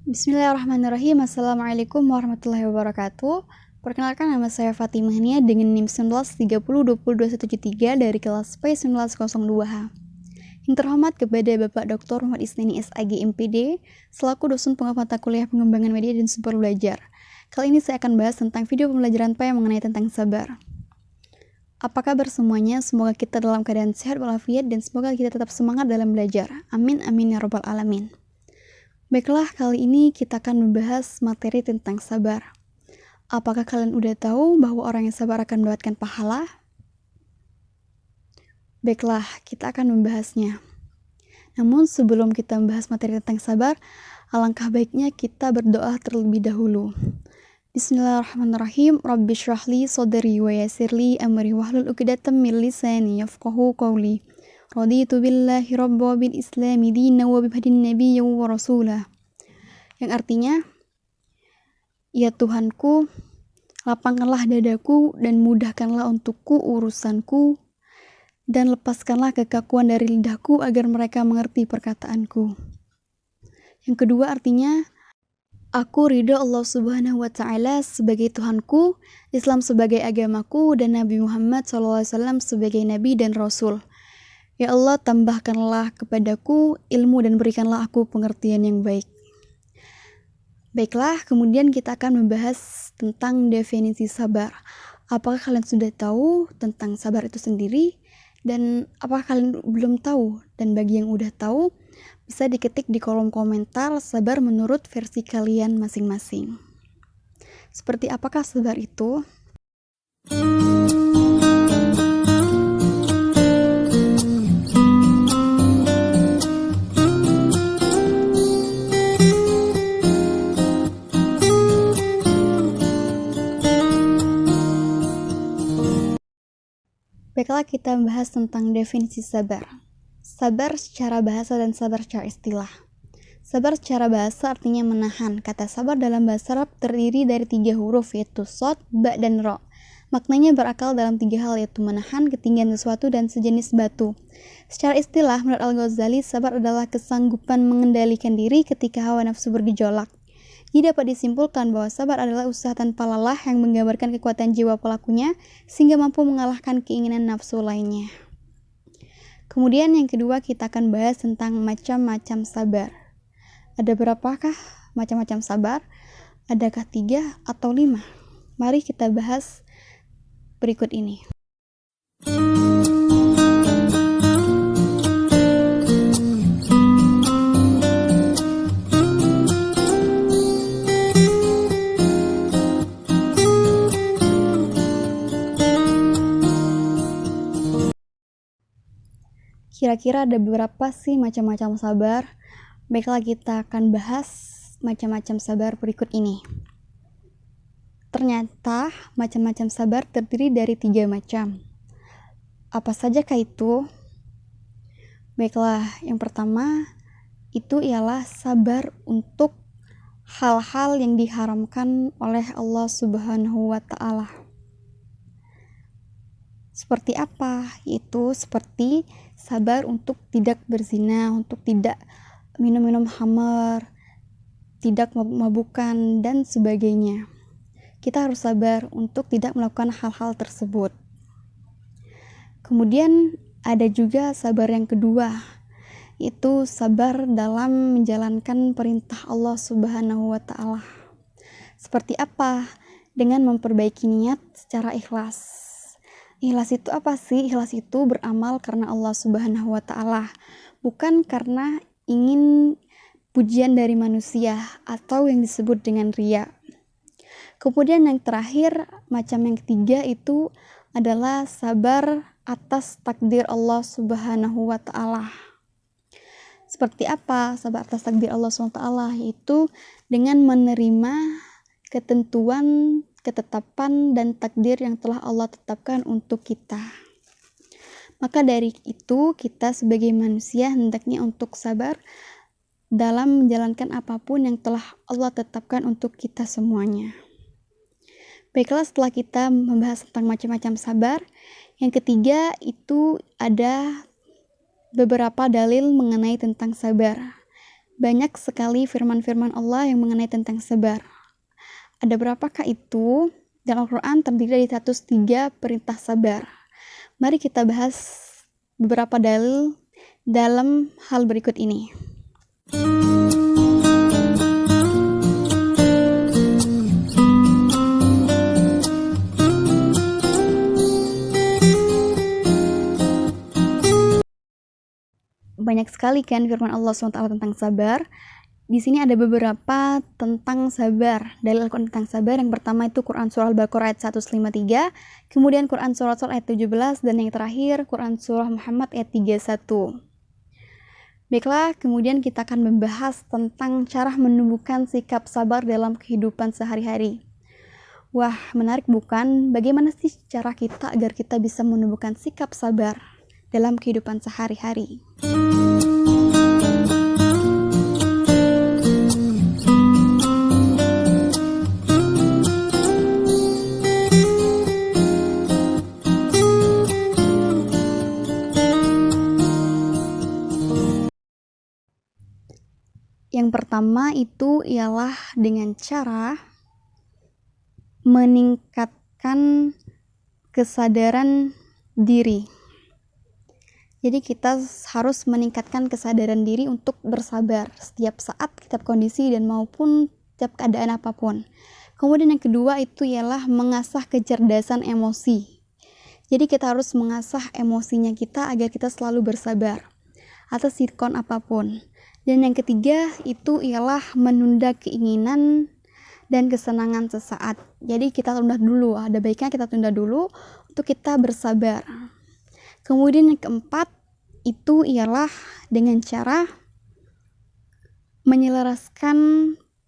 Bismillahirrahmanirrahim. Assalamualaikum warahmatullahi wabarakatuh. Perkenalkan, nama saya Fatimah Nia dengan NIM 1930202173 dari kelas P1902H. Yang terhormat kepada Bapak Dr. Muhammad Isnani SAG MPD selaku dosen pengamat mata kuliah pengembangan media dan sumber belajar. Kali ini saya akan bahas tentang video pembelajaran PAI mengenai tentang sabar. Apa kabar semuanya? Semoga kita dalam keadaan sehat walafiat dan semoga kita tetap semangat dalam belajar. Amin amin ya rabbal alamin. Baiklah, kali ini kita akan membahas materi tentang sabar. Apakah kalian udah tahu bahwa orang yang sabar akan mendapatkan pahala? Baiklah, kita akan membahasnya. Namun sebelum kita membahas materi tentang sabar, alangkah baiknya kita berdoa terlebih dahulu. Bismillahirrahmanirrahim. Rabbi syrahli sodri wa yasirli amri wahlul uqdatam min lisani yafqahu qawli. Raditu billahi rabba bil islami dina wa bihadin nabiyya wa rasulah. Yang artinya, ya Tuhanku, lapangkanlah dadaku dan mudahkanlah untukku urusanku, dan lepaskanlah kekakuan dari lidahku agar mereka mengerti perkataanku. Yang kedua artinya, aku ridho Allah Subhanahu wa Ta'ala sebagai Tuhanku, Islam sebagai agamaku, dan Nabi Muhammad SAW sebagai Nabi dan Rasul. Ya Allah, tambahkanlah kepadaku ilmu dan berikanlah aku pengertian yang baik. Baiklah, kemudian kita akan membahas tentang definisi sabar. Apakah kalian sudah tahu tentang sabar itu sendiri? Dan apakah kalian belum tahu? Dan bagi yang udah tahu, bisa diketik di kolom komentar sabar menurut versi kalian masing-masing. Seperti apakah sabar itu? Baiklah, kita membahas tentang definisi sabar. Sabar secara bahasa dan sabar secara istilah. Sabar secara bahasa artinya menahan. Kata sabar dalam bahasa Arab terdiri dari 3 huruf, yaitu shod, ba, dan ro. Maknanya berakal dalam 3 hal, yaitu menahan, ketinggian sesuatu, dan sejenis batu. Secara istilah, menurut Al-Ghazali, sabar adalah kesanggupan mengendalikan diri ketika hawa nafsu bergejolak. Jadi dapat disimpulkan bahwa sabar adalah usaha tanpa lelah yang menggambarkan kekuatan jiwa pelakunya sehingga mampu mengalahkan keinginan nafsu lainnya. Kemudian yang kedua, kita akan bahas tentang macam-macam sabar. Ada berapakah macam-macam sabar? Adakah 3 atau 5? Mari kita bahas berikut ini. Kira-kira ada beberapa sih macam-macam sabar? Baiklah, kita akan bahas macam-macam sabar berikut ini. Ternyata macam-macam sabar terdiri dari 3 macam. Apa sajakah itu? Baiklah, yang pertama itu ialah sabar untuk hal-hal yang diharamkan oleh Allah Subhanahu wa Ta'ala. Seperti apa? Yaitu seperti sabar untuk tidak berzina, untuk tidak minum-minum khamar, tidak mabuk-mabukan, dan sebagainya. Kita harus sabar untuk tidak melakukan hal-hal tersebut. Kemudian ada juga sabar yang kedua, yaitu sabar dalam menjalankan perintah Allah Subhanahu wa Ta'ala. Seperti apa? Dengan memperbaiki niat secara ikhlas. Ikhlas itu apa sih? Ikhlas itu beramal karena Allah Subhanahu wa Ta'ala, bukan karena ingin pujian dari manusia atau yang disebut dengan riya. Kemudian yang terakhir, macam yang ketiga itu adalah sabar atas takdir Allah Subhanahu wa Ta'ala. Seperti apa sabar atas takdir Allah Subhanahu wa Ta'ala? Yaitu dengan menerima ketentuan, ketetapan, dan takdir yang telah Allah tetapkan untuk kita. Maka dari itu, kita sebagai manusia hendaknya untuk sabar dalam menjalankan apapun yang telah Allah tetapkan untuk kita semuanya. Baiklah, setelah kita membahas tentang macam-macam sabar, yang ketiga itu ada beberapa dalil mengenai tentang sabar. banyak sekali firman-firman Allah yang mengenai tentang sabar. Ada berapakah itu? Dalam Al-Quran terdiri dari 103 perintah sabar. Mari kita bahas beberapa dalil dalam hal berikut ini. Banyak sekali kan firman Allah SWT tentang sabar. Di sini ada beberapa tentang sabar. Dalil Al-Quran tentang sabar yang pertama itu Quran Surah Al-Baqarah ayat 153, kemudian Quran Surah ayat 17, dan yang terakhir Quran Surah Muhammad ayat 31. Baiklah, kemudian kita akan membahas tentang cara menumbuhkan sikap sabar dalam kehidupan sehari-hari. Wah, menarik bukan? Bagaimana sih cara kita agar kita bisa menumbuhkan sikap sabar dalam kehidupan sehari-hari? Yang pertama itu ialah dengan cara meningkatkan kesadaran diri. Jadi kita harus meningkatkan kesadaran diri untuk bersabar setiap saat, setiap kondisi, dan maupun setiap keadaan apapun. Kemudian yang kedua itu ialah mengasah kecerdasan emosi. Jadi kita harus mengasah emosinya kita agar kita selalu bersabar atas sikon apapun. Dan yang ketiga itu ialah menunda keinginan dan kesenangan sesaat. Jadi kita tunda dulu, ada baiknya kita tunda dulu untuk kita bersabar. Kemudian yang keempat itu ialah dengan cara menyelaraskan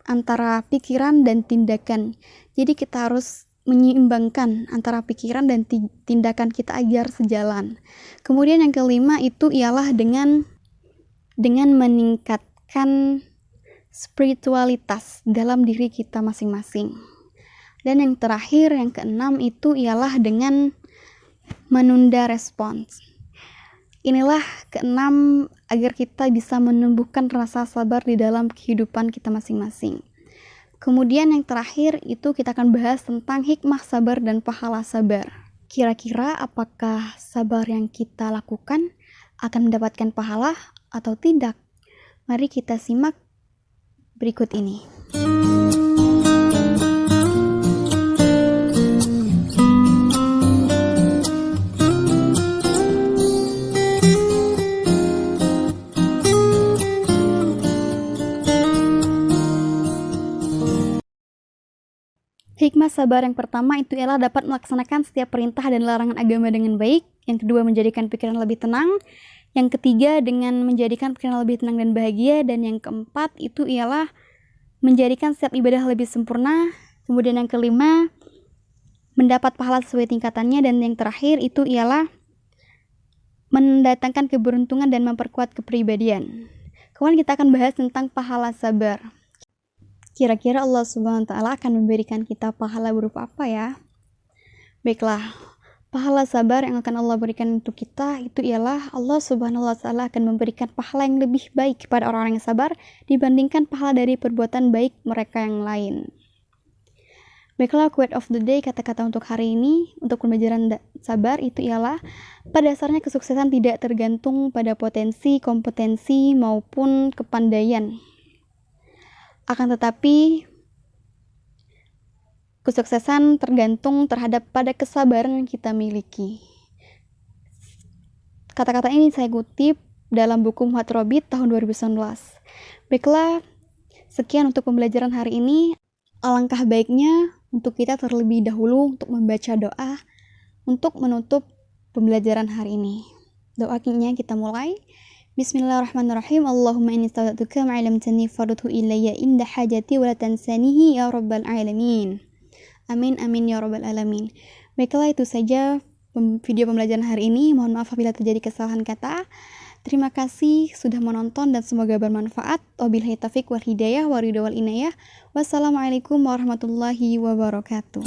antara pikiran dan tindakan. Jadi kita harus menyeimbangkan antara pikiran dan tindakan kita agar sejalan. Kemudian yang kelima itu ialah dengan meningkatkan spiritualitas dalam diri kita masing-masing. Dan yang terakhir, yang keenam itu ialah dengan menunda respons. Inilah keenam agar kita bisa menumbuhkan rasa sabar di dalam kehidupan kita masing-masing. Kemudian yang terakhir itu kita akan bahas tentang hikmah sabar dan pahala sabar. Kira-kira apakah sabar yang kita lakukan akan mendapatkan pahala atau tidak? Mari kita simak berikut ini. Hikmah sabar yang pertama itu ialah dapat melaksanakan setiap perintah dan larangan agama dengan baik. Yang kedua, menjadikan pikiran lebih tenang. Yang ketiga, dengan menjadikan pikiran lebih tenang dan bahagia. Dan yang keempat itu ialah menjadikan setiap ibadah lebih sempurna. Kemudian yang kelima, mendapat pahala sesuai tingkatannya. Dan yang terakhir itu ialah mendatangkan keberuntungan dan memperkuat kepribadian. Kemudian kita akan bahas tentang pahala sabar. Kira-kira Allah Subhanahu wa Ta'ala akan memberikan kita pahala berupa apa ya? Baiklah, pahala sabar yang akan Allah berikan untuk kita itu ialah Allah Subhanahu wa Ta'ala akan memberikan pahala yang lebih baik kepada orang-orang yang sabar dibandingkan pahala dari perbuatan baik mereka yang lain. Baiklah, quote of the day, kata-kata untuk hari ini untuk pembelajaran sabar itu ialah, pada dasarnya kesuksesan tidak tergantung pada potensi, kompetensi maupun kepandaian. Akan tetapi kesuksesan tergantung terhadap pada kesabaran yang kita miliki. Kata-kata ini saya kutip dalam buku Muhatrobit tahun 2019. Baiklah, sekian untuk pembelajaran hari ini. Alangkah baiknya untuk kita terlebih dahulu untuk membaca doa untuk menutup pembelajaran hari ini. Doanya kita mulai. Bismillahirrahmanirrahim. Allahumma inni astauduka ma 'allamtani farudhu ilayya inda hajati wa la tansanihi ya rabbal alamin. Amin amin ya rabbal alamin. Baiklah, itu saja video pembelajaran hari ini. Mohon maaf apabila terjadi kesalahan kata. Terima kasih sudah menonton dan semoga bermanfaat. Wabillahi taufiq wal hidayah wa ridha wal inayah. Wassalamualaikum warahmatullahi wabarakatuh.